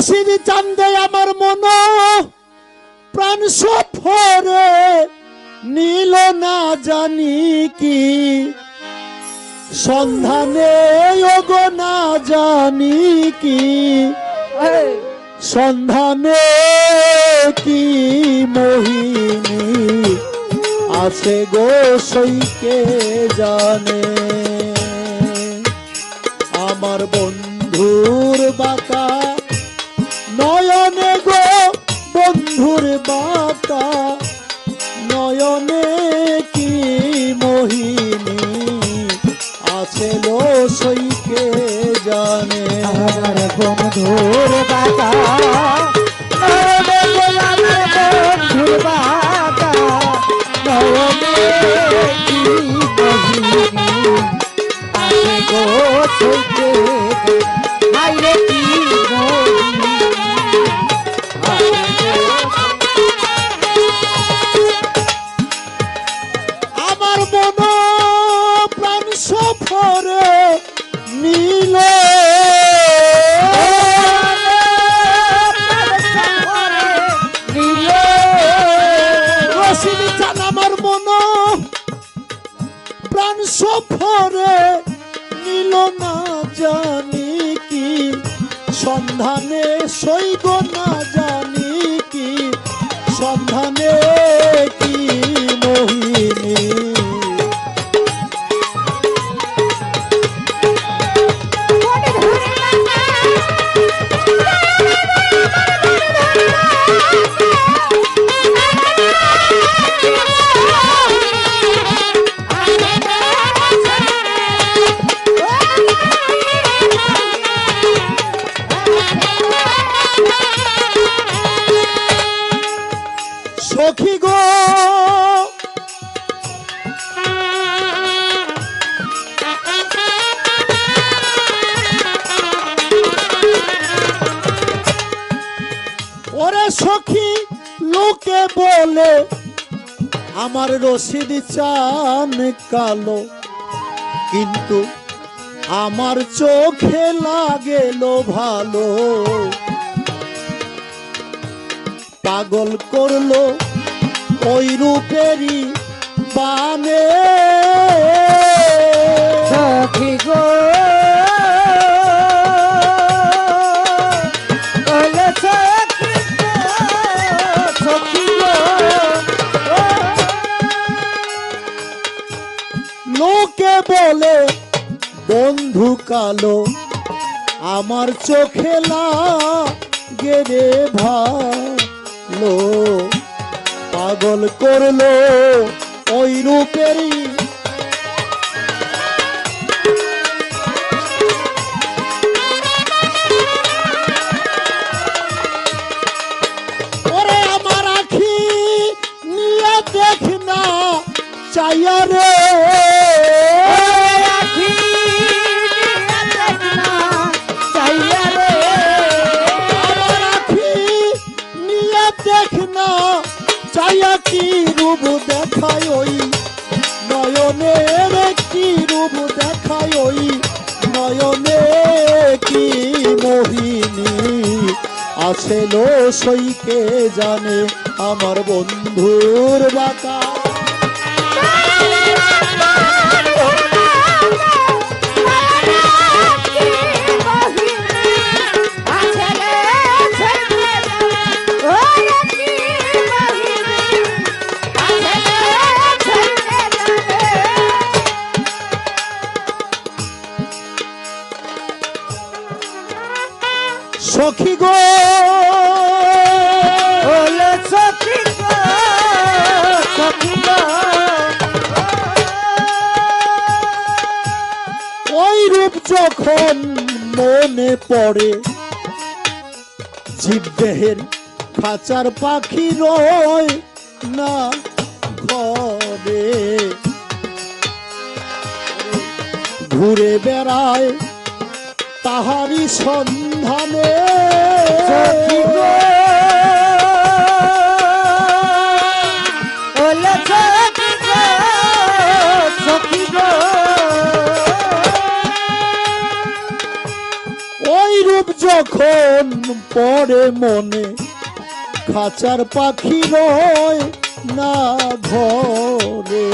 রশিদ চান্দে আমার মন প্রাণ সফরে নীল না জানি কি সন্ধানে ওগো না জানি কি সন্ধানে কি মোহিনী আছে গো সইকে জানে আমার বন্ধুর বাঁকা নয়নে গো বন্ধুর বাঁকা নয়নে কি মোহিনী আছে লো সইকে জানে আমার বন্ধুর বাঁকা নয়নে গো আমার বন্ধুর বাঁকা নয়নে কি মোহিনী আছে গো সইকে হাইরে কি আমার মন প্রাণ সফরে নীল রশিদ চান আমার মন প্রাণ সফরে নীল না জানি কি সন্ধানে সইব না জানি কি সন্ধানে কি মোহিনী সখী গো ওরে সখী লোকে বলে আমার রশিদ চান কালো কিন্তু আমার চোখে লাগেল ভালো পাগল করলো ওই রূপেরই বানে সখী গো ওলে সখী গো লোকে বলে বন্ধু কালো আমার চোখে লাগে রে ভালো পাগল করলো ওই রূপেরই ওরে আমার আখি নিয়ে দেখ না চাইয়া রে চাইয়া কি রূপ দেখায় ওই নয়নের কি রূপ দেখায় ওই নয়নে কি মোহিনী আছে লো সইকে জানে আমার বন্ধুর বাঁকা সখী গো ওলে সখী গো সখী গো ওই রূপ যখন মনে পড়ে জীবদেহের খাঁচার পাখি রয় না ঘরে ঘুরে বেড়ায় তাহারি সন্ধানে সখী গো ওলে সখী গো সখী গো ওই রূপ যখন পরে মনে খাঁচার পাখি রয় না ঘরে,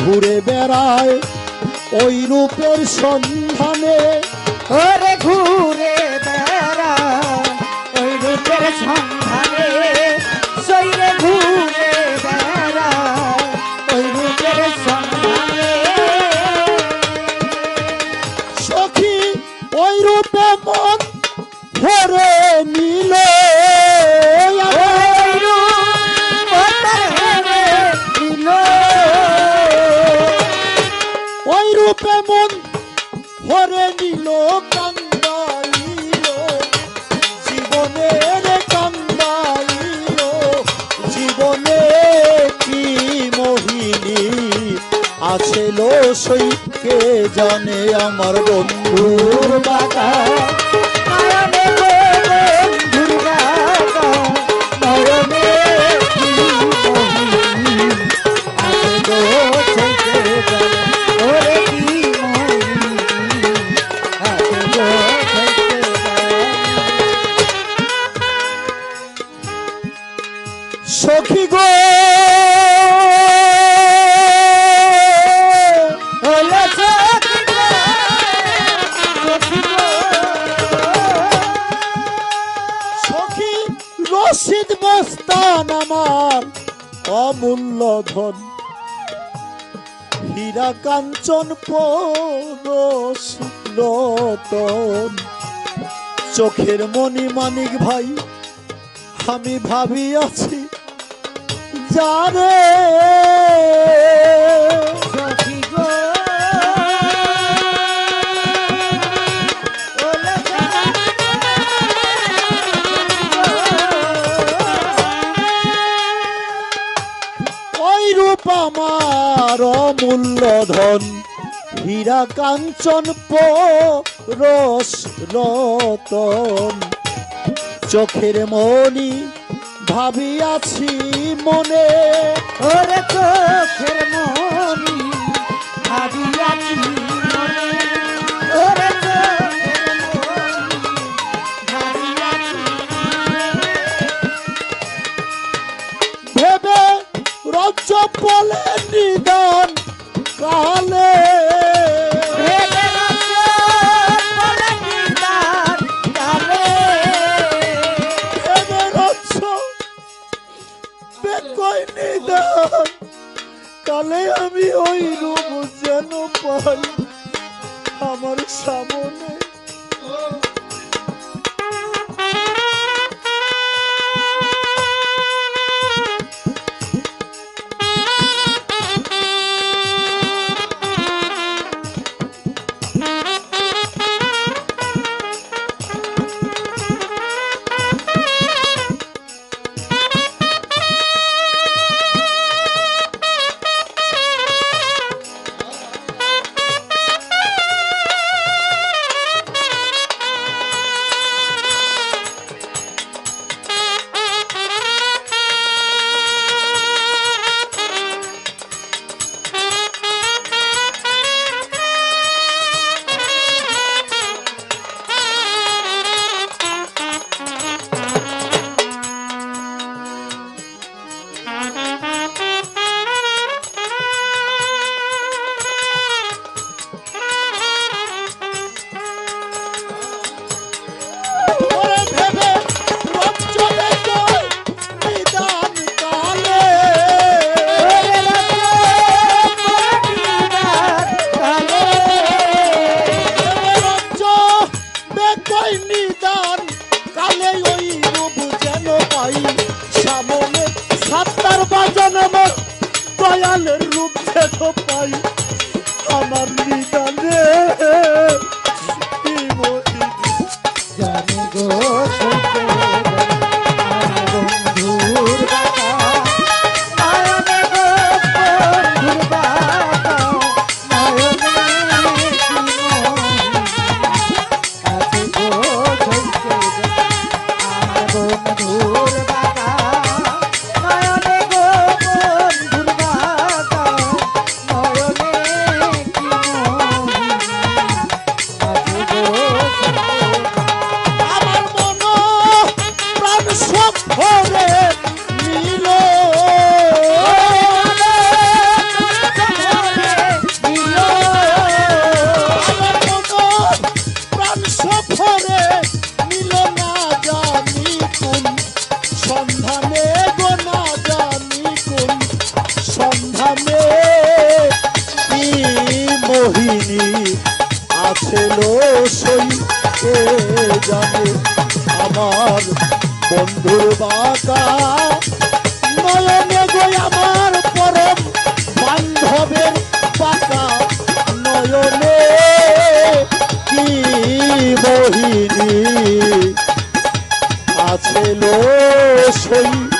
ঘুরে বেড়ায় ওই রূপের সন্ধানে। ওরে ঘুরে বেড়া ওই রূপের সন্ধানে, সইরে ঘুরে বেড়া ওই রূপের সন্ধানে। সখী ওই রূপে মন ভরে নিল, ওই রূপ তার হেরে দিল, ওই রূপে মন ভরে নিল, কান্দাইল জীবনের কান্দাইল জীবনে কি মোহিনী আছে লো সৈকে জানে আমার বন্ধুর বাগা। নয়নে গো বন্ধুর বাগা, নয়নে কি মোহিনী আছে গো সইতে জানে, ওরে কি মোহিনী আছে গো সইতে জানে। সখী গো ওলে সখী গো, সখী গো, সখী রশিদ মস্তান আমার অমূল্য ধন, হীরা কাঞ্চন পরশ রতন, চোখের মণি মানিক ভাই আমি ভাবি আছি যারে। সখী গো, ওলে সখী ওই রূপ আমার অমূল্য ধন, হীরা কাঞ্চন পরশ রতন, চোখের মণি ভাবিয়াছি মনে। ওরে চোখের মনি ভাবিয়াছি মনে, ওরে চোখের মনি ভাবিয়াছি মনে। ভেবে রজ্জ বলে নিদান কালে, ভেবে রজ্জ বলে নিদান কালে, ভেবে রজ্জ বেকই নিদান কালে আমি ওই রূপ যেন পাই আমার সামনে। দয়ালের রূপ যেন পাই আমার নিদানে কি মহিমা। জানি গো সইতে আমার বন্ধুর বাবা, নয়নে গো বন্ধুর বাবা, নয়নে কি মোহিনী আছে গো সইতে আমার বন্ধুর বাবা, নয়নে গো বন্ধুর বাবা, নয়নে সই